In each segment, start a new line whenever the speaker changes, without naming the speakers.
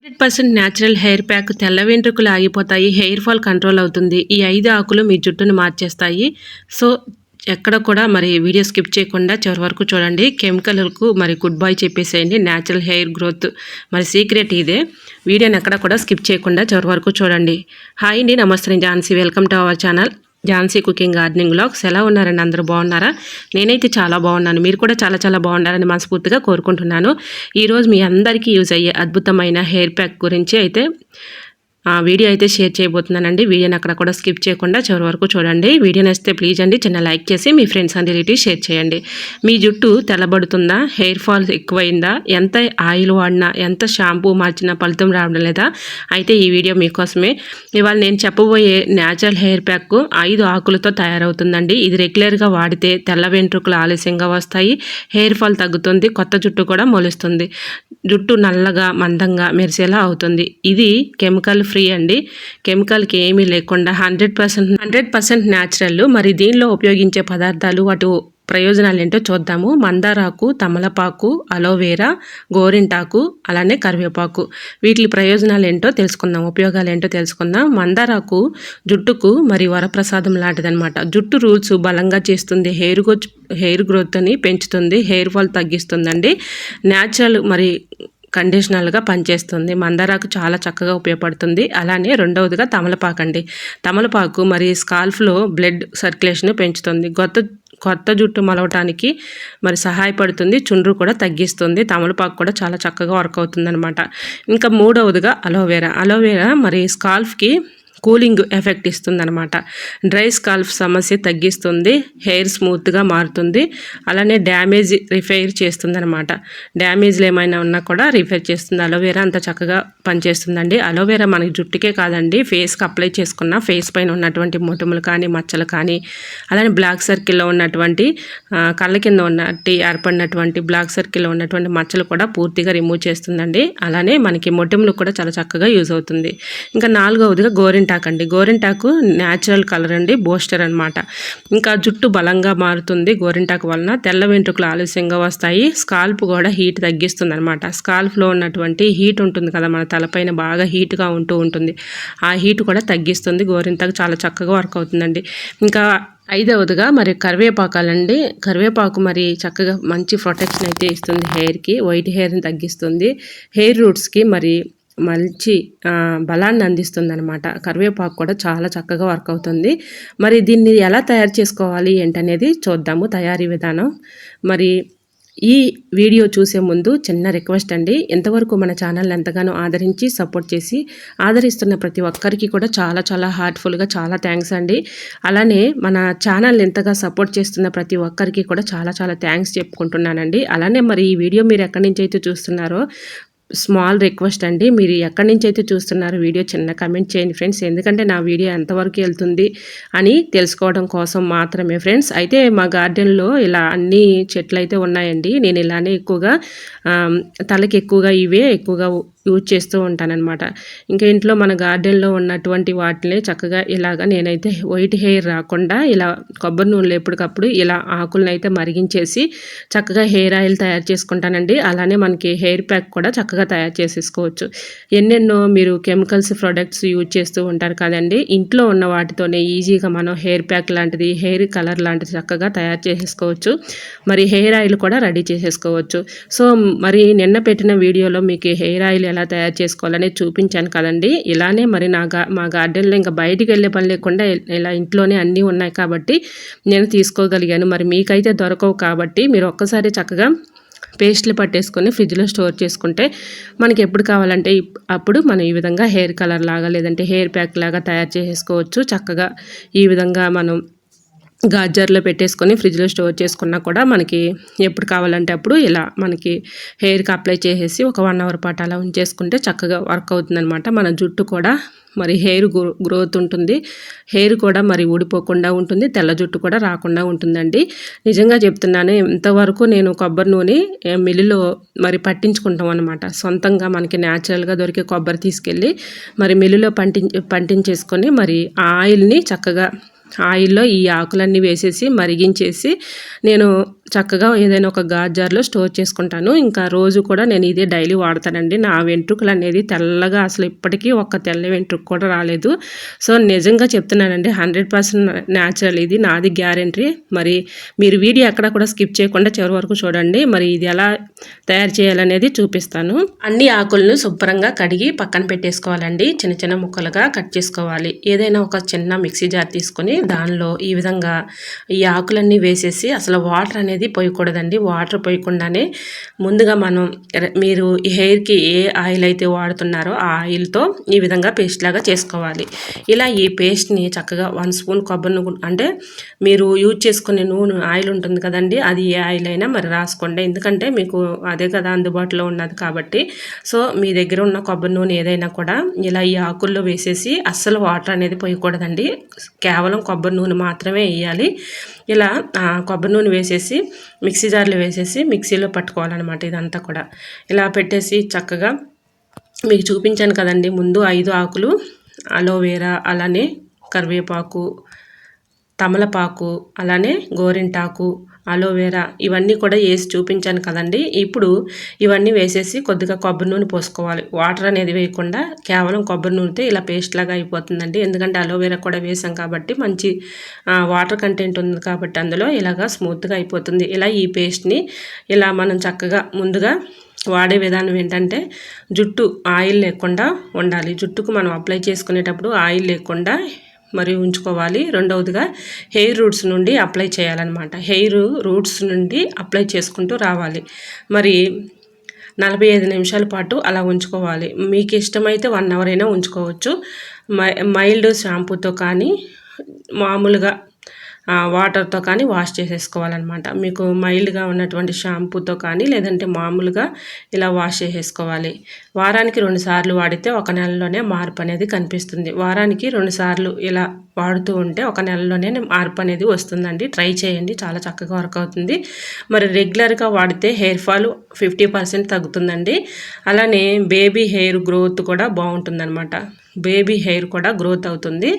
100% natural hair pack తెల్ల వెంట్రుకలు ఆగిపోతాయి, హెయిర్ ఫాల్ కంట్రోల్ అవుతుంది. ఈ 5 ఆకులు మీ జుట్టును మార్చేస్తాయి. సో ఎక్కడ కూడా మరి వీడియో స్కిప్ చేయకుండా చివరి వరకు చూడండి. కెమికల్కు మరి గుడ్ బై చెప్పేసేయండి. న్యాచురల్ హెయిర్ గ్రోత్ మరి సీక్రెట్ ఇదే. వీడియోని ఎక్కడ కూడా స్కిప్ చేయకుండా చివరి వరకు చూడండి. హాయ్ అండి, నమస్తే, నేను Jhansi. Welcome to our channel Jhansi cooking gardening vlogs. ఎలా ఉన్నారండి? అందరూ బాగున్నారా? నేనైతే చాలా బాగున్నాను. మీరు కూడా చాలా చాలా బాగున్నారని మనస్ఫూర్తిగా కోరుకుంటున్నాను. ఈరోజు మీ అందరికీ యూజ్ అయ్యే అద్భుతమైన హెయిర్ ప్యాక్ గురించి అయితే వీడియో అయితే షేర్ చేయబోతున్నానండి. వీడియోని అక్కడ కూడా స్కిప్ చేయకుండా చివరి వరకు చూడండి. వీడియో నచ్చితే ప్లీజ్ అండి చిన్న లైక్ చేసి మీ ఫ్రెండ్స్ అండ్ రిలేటివ్స్ షేర్ చేయండి. మీ జుట్టు తెల్లబడుతుందా? Hair fall ఎక్కువైందా? ఎంత ఆయిల్ వాడినా, ఎంత షాంపూ మార్చినా ఫలితం రావడం లేదా? అయితే ఈ వీడియో మీకోసమే. ఇవాళ నేను చెప్పబోయే న్యాచురల్ హెయిర్ ప్యాక్ 5 ఆకులతో తయారవుతుందండి. ఇది రెగ్యులర్గా వాడితే తెల్ల వెంట్రుకలు ఆలస్యంగా వస్తాయి, హెయిర్ ఫాల్ తగ్గుతుంది, కొత్త జుట్టు కూడా మొలుస్తుంది, జుట్టు నల్లగా మందంగా మెరిసేలా అవుతుంది. ఇది కెమికల్ ఫ్రీ అండి. కెమికల్కి ఏమీ లేకుండా 100% న్యాచురల్. మరి దీనిలో ఉపయోగించే పదార్థాలు, వాటి ప్రయోజనాలు ఏంటో చూద్దాము. మందారాకు, తమలపాకు, అలోవేరా, గోరింటాకు, అలానే కరివేపాకు, వీటి ప్రయోజనాలు ఏంటో తెలుసుకుందాం, ఉపయోగాలు ఏంటో తెలుసుకుందాం. మందారాకు జుట్టుకు మరి వరప్రసాదం లాంటిదనమాట. జుట్టు రూట్స్ బలంగా చేస్తుంది, హెయిర్ గ్రోత్ని పెంచుతుంది, హెయిర్ ఫాల్ తగ్గిస్తుందండి. న్యాచురల్ మరి కండిషనల్గా పనిచేస్తుంది. మందారాకు చాలా చక్కగా ఉపయోగపడుతుంది. అలానే రెండవదిగా తమలపాకు అండి. తమలపాకు మరి స్కాల్ఫ్లో బ్లడ్ సర్క్యులేషన్ పెంచుతుంది, కొత్త జుట్టు మొలవటానికి మరి సహాయపడుతుంది, చుండ్రు కూడా తగ్గిస్తుంది. తమలపాకు కూడా చాలా చక్కగా వర్క్ అవుతుంది అనమాట. ఇంకా మూడవదిగా అలోవేరా మరి స్కాల్ఫ్కి కూలింగ్ ఎఫెక్ట్ ఇస్తుందన్నమాట. డ్రై స్కాల్ఫ్ సమస్య తగ్గిస్తుంది, హెయిర్ స్మూత్గా మారుతుంది, అలానే డ్యామేజ్ రిపేర్ చేస్తుంది అనమాట. డ్యామేజ్లు ఏమైనా ఉన్నా కూడా రిపేర్ చేస్తుంది. అలోవేరా అంత చక్కగా పనిచేస్తుందండి. అలోవేరా మనకి జుట్టుకే కాదండి, ఫేస్కి అప్లై చేసుకున్న ఫేస్ పైన ఉన్నటువంటి మొటిమలు కానీ, మచ్చలు కానీ, అలానే బ్లాక్ సర్కిల్లో ఉన్నటువంటి కళ్ళ కింద ఉన్నట్టు ఏర్పడినటువంటి బ్లాక్ సర్కిల్లో ఉన్నటువంటి మచ్చలు కూడా పూర్తిగా రిమూవ్ చేస్తుందండి. అలానే మనకి మొటిమలు కూడా చాలా చక్కగా యూజ్ అవుతుంది. ఇంకా నాలుగవదిగా గోరింటాకు న్యాచురల్ కలర్ అండి, బూస్టర్ అనమాట. ఇంకా జుట్టు బలంగా మారుతుంది గోరింటాకు వలన. తెల్ల వెంట్రుకలు ఆలస్యంగా వస్తాయి, స్కాల్ప్ కూడా హీట్ తగ్గిస్తుంది అనమాట. స్కాల్ప్లో ఉన్నటువంటి హీట్ ఉంటుంది కదా, మన తలపైన బాగా హీట్గా ఉంటుంది, ఆ హీట్ కూడా తగ్గిస్తుంది. గోరింటాకు చాలా చక్కగా వర్క్ అవుతుందండి. ఇంకా ఐదవదిగా మరి కరివేపాకు మరి చక్కగా మంచి ప్రొటెక్షన్ అయితే ఇస్తుంది హెయిర్కి, వైట్ హెయిర్ని తగ్గిస్తుంది, హెయిర్ రూట్స్కి మరి మంచి బలాన్ని అందిస్తుంది అనమాట. కరివేపాకు కూడా చాలా చక్కగా వర్క్ అవుతుంది. మరి దీన్ని ఎలా తయారు చేసుకోవాలి ఏంటనేది చూద్దాము, తయారీ విధానం. మరి ఈ వీడియో చూసే ముందు చిన్న రిక్వెస్ట్ అండి, ఇంతవరకు మన ఛానల్ ఎంతగానో ఆదరించి సపోర్ట్ చేసి ఆదరిస్తున్న ప్రతి ఒక్కరికి కూడా చాలా చాలా హార్ట్ఫుల్గా చాలా థ్యాంక్స్ అండి. అలానే మన ఛానల్ ఎంతగా సపోర్ట్ చేస్తున్న ప్రతి ఒక్కరికి కూడా చాలా చాలా థ్యాంక్స్ చెప్పుకుంటున్నానండి. అలానే మరి ఈ వీడియో మీరు ఎక్కడి నుంచి అయితే చూస్తున్నారో స్మాల్ రిక్వెస్ట్ అండి, మీరు ఎక్కడి నుంచి అయితే చూస్తున్నారో వీడియో చిన్న కమెంట్ చేయండి ఫ్రెండ్స్. ఎందుకంటే నా వీడియో ఎంతవరకు వెళ్తుంది అని తెలుసుకోవడం కోసం మాత్రమే ఫ్రెండ్స్. అయితే మా గార్డెన్లో ఇలా అన్ని చెట్లు అయితే ఉన్నాయండి. నేను ఇలానే ఎక్కువగా తలకి ఇవే ఎక్కువగా యూజ్ చేస్తూ ఉంటానన్నమాట. ఇంకా ఇంట్లో మన గార్డెన్లో ఉన్నటువంటి వాటిని చక్కగా ఇలాగ నేనైతే వైట్ హెయిర్ రాకుండా ఇలా కొబ్బరి నూనెలు ఎప్పటికప్పుడు ఇలా ఆకులను అయితే మరిగించేసి చక్కగా హెయిర్ ఆయిల్ తయారు చేసుకుంటానండి. అలానే మనకి హెయిర్ ప్యాక్ కూడా చక్కగా తయారు చేసేసుకోవచ్చు. ఎన్నెన్నో మీరు కెమికల్స్ ప్రొడక్ట్స్ యూజ్ చేస్తూ ఉంటారు కదండి, ఇంట్లో ఉన్న వాటితోనే ఈజీగా మనం హెయిర్ ప్యాక్ లాంటిది, హెయిర్ కలర్ లాంటిది చక్కగా తయారు చేసేసుకోవచ్చు. మరి హెయిర్ ఆయిల్ కూడా రెడీ చేసేసుకోవచ్చు. సో మరి నిన్న పెట్టిన వీడియోలో మీకు హెయిర్ ఆయిల్ ఎలా తయారు చేసుకోవాలని చూపించాను కదండి. ఇలానే మరి మా గార్డెన్లో ఇంకా బయటికి వెళ్ళే పని లేకుండా ఇలా ఇంట్లోనే అన్నీ ఉన్నాయి కాబట్టి నేను తీసుకోగలిగాను. మరి మీకైతే దొరకవు కాబట్టి మీరు ఒక్కసారి చక్కగా పేస్ట్లు పట్టేసుకొని ఫ్రిడ్జ్లో స్టోర్ చేసుకుంటే మనకి ఎప్పుడు కావాలంటే అప్పుడు మనం ఈ విధంగా హెయిర్ కలర్ లాగా లేదంటే హెయిర్ ప్యాక్ లాగా తయారు చేసేసుకోవచ్చు. చక్కగా ఈ విధంగా మనం గాజర్లో పెట్టేసుకొని ఫ్రిడ్జ్లో స్టోర్ చేసుకున్నా కూడా మనకి ఎప్పుడు కావాలంటే అప్పుడు ఇలా మనకి హెయిర్కి అప్లై చేసేసి ఒక 1 అవర్ పాటు అలా ఉంచేసుకుంటే చక్కగా వర్క్ అవుతుందన్నమాట. మన జుట్టు కూడా మరి హెయిర్ గ్రోత్ ఉంటుంది, హెయిర్ కూడా మరి ఊడిపోకుండా ఉంటుంది, తెల్ల జుట్టు కూడా రాకుండా ఉంటుందండి. నిజంగా చెప్తున్నాను, ఇంతవరకు నేను కొబ్బరి నూనె మిల్లులో మరి పట్టించుకుంటాం అనమాట. సొంతంగా మనకి న్యాచురల్గా దొరికే కొబ్బరి తీసుకెళ్ళి మరి మిల్లులో పంటించేసుకొని మరి ఆ ఆయిల్ని చక్కగా ఆయిల్లో ఈ ఆకులన్నీ వేసేసి మరిగించేసి నేను చక్కగా ఏదైనా ఒక గాజు జార్లో స్టోర్ చేసుకుంటాను. ఇంకా రోజు కూడా నేను ఇదే డైలీ వాడతానండి. నా వెంట్రుకలు అనేది తెల్లగా అసలు ఇప్పటికీ ఒక్క తెల్ల వెంట్రుక కూడా రాలేదు. సో నిజంగా చెప్తున్నానండి, 100% న్యాచురల్, ఇది నాది గ్యారెంటీ. మరి మీరు వీడియో ఎక్కడ కూడా స్కిప్ చేయకుండా చివరి వరకు చూడండి. మరి ఇది ఎలా తయారు చేయాలనేది చూపిస్తాను. అన్ని ఆకులను శుభ్రంగా కడిగి పక్కన పెట్టేసుకోవాలండి. చిన్న చిన్న ముక్కలుగా కట్ చేసుకోవాలి. ఏదైనా ఒక చిన్న మిక్సీ జార్ తీసుకొని దానిలో ఈ విధంగా ఈ ఆకులన్నీ వేసేసి, అసలు వాటర్ అనేది పోయకూడదండి. వాటర్ పోయకుండానే ముందుగా మీరు ఈ హెయిర్కి ఏ ఆయిల్ అయితే వాడుతున్నారో ఆ ఆయిల్తో ఈ విధంగా పేస్ట్ లాగా చేసుకోవాలి. ఇలా ఈ పేస్ట్ని చక్కగా 1 స్పూన్ కొబ్బరి నూనె, అంటే మీరు యూజ్ చేసుకునే నూనె ఆయిల్ ఉంటుంది కదండి, అది ఏ ఆయిల్ అయినా మరి రాసుకోండి. ఎందుకంటే మీకు అదే కదా అందుబాటులో ఉన్నది కాబట్టి. సో మీ దగ్గర ఉన్న కొబ్బరి నూనె ఏదైనా కూడా ఇలా ఈ ఆకుల్లో వేసేసి అస్సలు వాటర్ అనేది పోయకూడదండి. కేవలం కొబ్బరి నూనె మాత్రమే వేయాలి. ఇలా కొబ్బరి నూనె వేసేసి మిక్సీ జార్లో వేసేసి మిక్సీలో పట్టుకోవాలన్నమాట. ఇదంతా కూడా ఇలా పెట్టేసి చక్కగా మీకు చూపించాను కదండి ముందు 5 ఆకులు, అలోవేరా, అలానే కరివేపాకు, తమలపాకు, అలానే గోరింటాకు, అలోవేరా, ఇవన్నీ కూడా వేసి చూపించాను కదండి. ఇప్పుడు ఇవన్నీ వేసేసి కొద్దిగా కొబ్బరి నూనె పోసుకోవాలి. వాటర్ అనేది వేయకుండా కేవలం కొబ్బరి నూనెతో ఇలా పేస్ట్ లాగా అయిపోతుందండి. ఎందుకంటే అలోవేరా కూడా వేసాం కాబట్టి మంచి వాటర్ కంటెంట్ ఉంది కాబట్టి అందులో ఇలాగా స్మూత్గా అయిపోతుంది. ఇలా ఈ పేస్ట్ని ఇలా మనం చక్కగా ముందుగా వాడే విధానం ఏంటంటే, జుట్టు ఆయిల్ లేకుండా ఉండాలి. జుట్టుకు మనం అప్లై చేసుకునేటప్పుడు ఆయిల్ లేకుండా మరి ఉంచుకోవాలి. రెండవదిగా హెయిర్ రూట్స్ నుండి అప్లై చేయాలన్నమాట. హెయిర్ రూట్స్ నుండి అప్లై చేసుకుంటూ రావాలి. మరి 45 నిమిషాల పాటు అలా ఉంచుకోవాలి. మీకు ఇష్టమైతే 1 అవర్ అయినా ఉంచుకోవచ్చు. మైల్డ్ షాంపూతో కానీ మామూలుగా వాటర్తో కానీ వాష్ చేసేసుకోవాలన్నమాట. మీకు మైల్డ్గా ఉన్నటువంటి షాంపూతో కానీ లేదంటే మామూలుగా ఇలా వాష్ చేసేసుకోవాలి. వారానికి 2 సార్లు వాడితే 1 నెలలోనే మార్పు అనేది కనిపిస్తుంది. వారానికి 2 సార్లు ఇలా వాడుతూ ఉంటే 1 నెలలోనే మార్పు అనేది వస్తుందండి. ట్రై చేయండి, చాలా చక్కగా వర్క్ అవుతుంది. మరి రెగ్యులర్గా వాడితే హెయిర్ ఫాల్ 50% తగ్గుతుందండి. అలానే బేబీ హెయిర్ గ్రోత్ కూడా బాగుంటుందన్నమాట. బేబీ హెయిర్ కూడా గ్రోత్ అవుతుంది.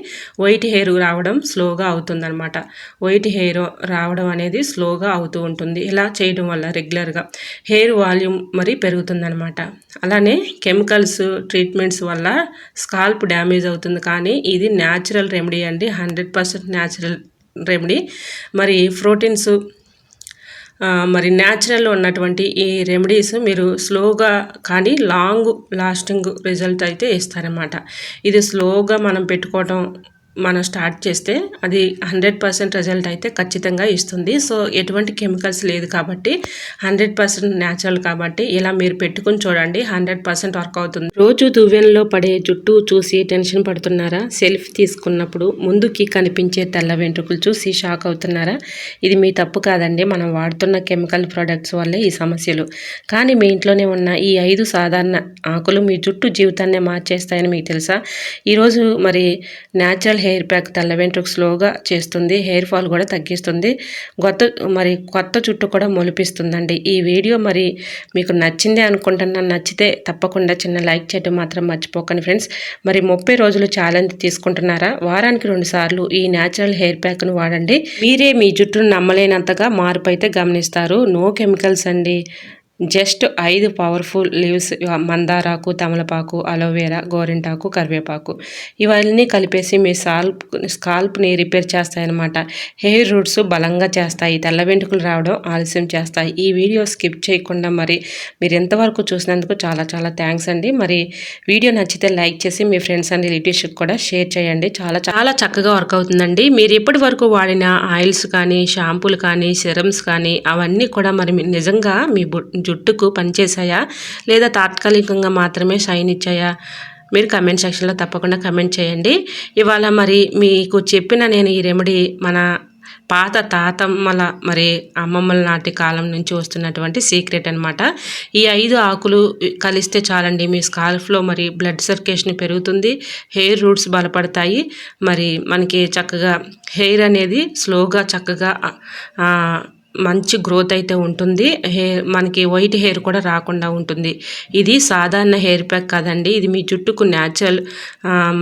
వైట్ హెయిర్ రావడం స్లోగా అవుతుందన్నమాట. వైట్ హెయిర్ రావడం అనేది స్లోగా అవుతూ ఉంటుంది. ఇలా చేయడం వల్ల రెగ్యులర్గా హెయిర్ వాల్యూమ్ మరి పెరుగుతుందన్నమాట. అలానే కెమికల్స్ ట్రీట్మెంట్స్ వల్ల స్కాల్ప్ డ్యామేజ్ అవుతుంది. కానీ ఇది న్యాచురల్ రెమెడీ అండి, 100% న్యాచురల్ రెమెడీ. మరి ప్రోటీన్స్ మరి న్యాచురల్ ఉన్నటువంటి ఈ రెమెడీస్ మీరు స్లోగా కానీ లాంగ్ లాస్టింగ్ రిజల్ట్ అయితే ఇస్తారన్నమాట. ఇది స్లోగా మనం పెట్టుకోవడం మనం స్టార్ట్ చేస్తే అది 100% రిజల్ట్ అయితే ఖచ్చితంగా ఇస్తుంది. సో ఎటువంటి కెమికల్స్ లేదు కాబట్టి 100% న్యాచురల్ కాబట్టి ఇలా మీరు పెట్టుకుని చూడండి, 100% వర్క్ అవుతుంది. రోజు దువ్వెనలో పడే జుట్టు చూసి టెన్షన్ పడుతున్నారా? సెల్ఫ్ తీసుకున్నప్పుడు ముందుకి కనిపించే తెల్ల వెంట్రుకలు చూసి షాక్ అవుతున్నారా? ఇది మీ తప్పు కాదండి, మనం వాడుతున్న కెమికల్ ప్రొడక్ట్స్ వల్లే ఈ సమస్యలు. కానీ మీ ఇంట్లోనే ఉన్న ఈ 5 సాధారణ ఆకులు మీ జుట్టు జీవితాన్నే మార్చేస్తాయని మీకు తెలుసా? ఈరోజు మరి న్యాచురల్ హెయిర్ ప్యాక్ తెల్ల వెంట్రుక స్లోగా చేస్తుంది, హెయిర్ ఫాల్ కూడా తగ్గిస్తుంది, కొత్త జుట్టు కూడా మొలిపిస్తుందండి. ఈ వీడియో మరి మీకు నచ్చిందే అనుకుంటున్నాను. నచ్చితే తప్పకుండా చిన్న లైక్ చేయడం మాత్రం మర్చిపోకండి ఫ్రెండ్స్. మరి 30 రోజులు ఛాలెంజ్ తీసుకుంటున్నారా? వారానికి 2 సార్లు ఈ న్యాచురల్ హెయిర్ ప్యాక్ను వాడండి. మీరే మీ జుట్టును నమ్మలేనంతగా మార్పు అయితే గమనిస్తారు. నో కెమికల్స్ అండి. జస్ట్ 5 పవర్ఫుల్ లీవ్స్, మందారాకు, తమలపాకు, అలోవేరా, గోరింటాకు, కరివేపాకు, ఇవన్నీ కలిపేసి మీ స్కాల్ప్ని రిపేర్ చేస్తాయన్నమాట. హెయిర్ రూట్స్ బలంగా చేస్తాయి, తెల్ల వెంట్రుకలు రావడం ఆలస్యం చేస్తాయి. ఈ వీడియో స్కిప్ చేయకుండా మరి మీరు ఎంతవరకు చూసినందుకు చాలా చాలా థ్యాంక్స్ అండి. మరి వీడియో నచ్చితే లైక్ చేసి మీ ఫ్రెండ్స్ అండ్ రిలేటివ్స్కి కూడా షేర్ చేయండి. చాలా చాలా చక్కగా వర్క్ అవుతుందండి. మీరు ఇప్పటి వరకు వాడిన ఆయిల్స్ కానీ, షాంపూలు కానీ, సిరమ్స్ కానీ అవన్నీ కూడా మరి నిజంగా మీ జుట్టుకు పనిచేసాయా లేదా తాత్కాలికంగా మాత్రమే షైన్ ఇచ్చాయా? మీరు కమెంట్ సెక్షన్లో తప్పకుండా కమెంట్ చేయండి. ఇవాళ మరి మీకు చెప్పిన నేను ఈ రెమెడీ మన పాత తాతమ్మల మరి అమ్మమ్మల నాటి కాలం నుంచి వస్తున్నటువంటి సీక్రెట్ అనమాట. ఈ 5 ఆకులు కలిస్తే చాలండి, మీ స్కాల్ఫ్లో మరి బ్లడ్ సర్క్యులేషన్ పెరుగుతుంది, హెయిర్ రూట్స్ బలపడతాయి. మరి మనకి చక్కగా హెయిర్ అనేది స్లోగా చక్కగా మంచి గ్రోత్ అయితే ఉంటుంది. మనకి వైట్ హెయిర్ కూడా రాకుండా ఉంటుంది. ఇది సాధారణ హెయిర్ ప్యాక్ కాదండి. ఇది మీ జుట్టుకు న్యాచురల్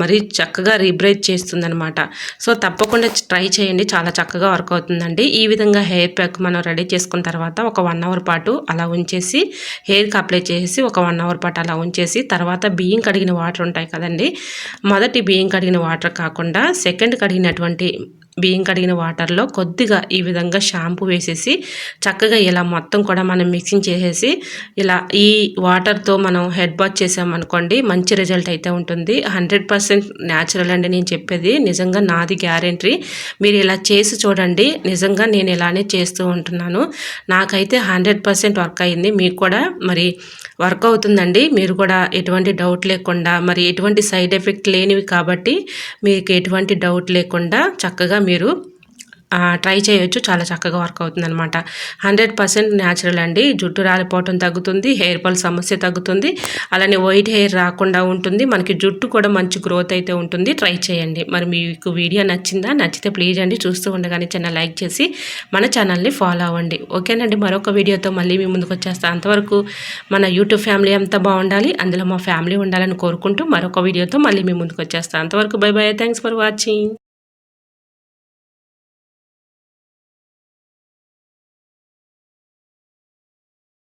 మరి చక్కగా రీబ్రైట్ చేస్తుందనమాట. సో తప్పకుండా ట్రై చేయండి, చాలా చక్కగా వర్క్ అవుతుందండి. ఈ విధంగా హెయిర్ ప్యాక్ మనం రెడీ చేసుకున్న తర్వాత ఒక 1 అవర్ పాటు అలా ఉంచేసి హెయిర్కి అప్లై చేసి ఒక 1 అవర్ పాటు అలా ఉంచేసి తర్వాత బియ్యం కడిగిన వాటర్ ఉంటాయి కదండి, మొదటి బియ్యం కడిగిన వాటర్ కాకుండా సెకండ్ కడిగినటువంటి బియ్యం కడిగిన వాటర్లో కొద్దిగా ఈ విధంగా షాంపూ వేసేసి చక్కగా ఇలా మొత్తం కూడా మనం మిక్సింగ్ చేసేసి ఇలా ఈ వాటర్తో మనం హెడ్ బాత్ చేసామనుకోండి మంచి రిజల్ట్ అయితే ఉంటుంది. 100% న్యాచురల్ అండి నేను చెప్పేది, నిజంగా నాది గ్యారెంటీ. మీరు ఇలా చేసి చూడండి, నిజంగా నేను ఇలానే చేస్తూ ఉంటున్నాను, నాకైతే 100% వర్క్ అయింది. మీకు కూడా మరి వర్క్ అవుతుందండి. మీరు కూడా ఎటువంటి డౌట్ లేకుండా మరి ఎటువంటి సైడ్ ఎఫెక్ట్ లేనివి కాబట్టి మీకు ఎటువంటి డౌట్ లేకుండా చక్కగా మీరు ట్రై చేయొచ్చు. చాలా చక్కగా వర్క్ అవుతుందన్నమాట. 100% న్యాచురల్ అండి. జుట్టు రాలిపోవటం తగ్గుతుంది, హెయిర్ ఫాల్ సమస్య తగ్గుతుంది, అలానే వైట్ హెయిర్ రాకుండా ఉంటుంది, మనకి జుట్టు కూడా మంచి గ్రోత్ అయితే ఉంటుంది. ట్రై చేయండి. మరి మీకు వీడియో నచ్చిందా? నచ్చితే ప్లీజ్ అండి చూస్తూ ఉండగానే చిన్న లైక్ చేసి మన ఛానల్ని ఫాలో అవ్వండి. ఓకేనండి, మరొక వీడియోతో మళ్ళీ మీ ముందుకు వచ్చేస్తాను. అంతవరకు మన యూట్యూబ్ ఫ్యామిలీ అంతా బాగుండాలి, అందులో మా ఫ్యామిలీ ఉండాలని కోరుకుంటూ మరొక వీడియోతో మళ్ళీ మీ ముందుకు వచ్చేస్తాను. అంతవరకు by by, thanks for watching.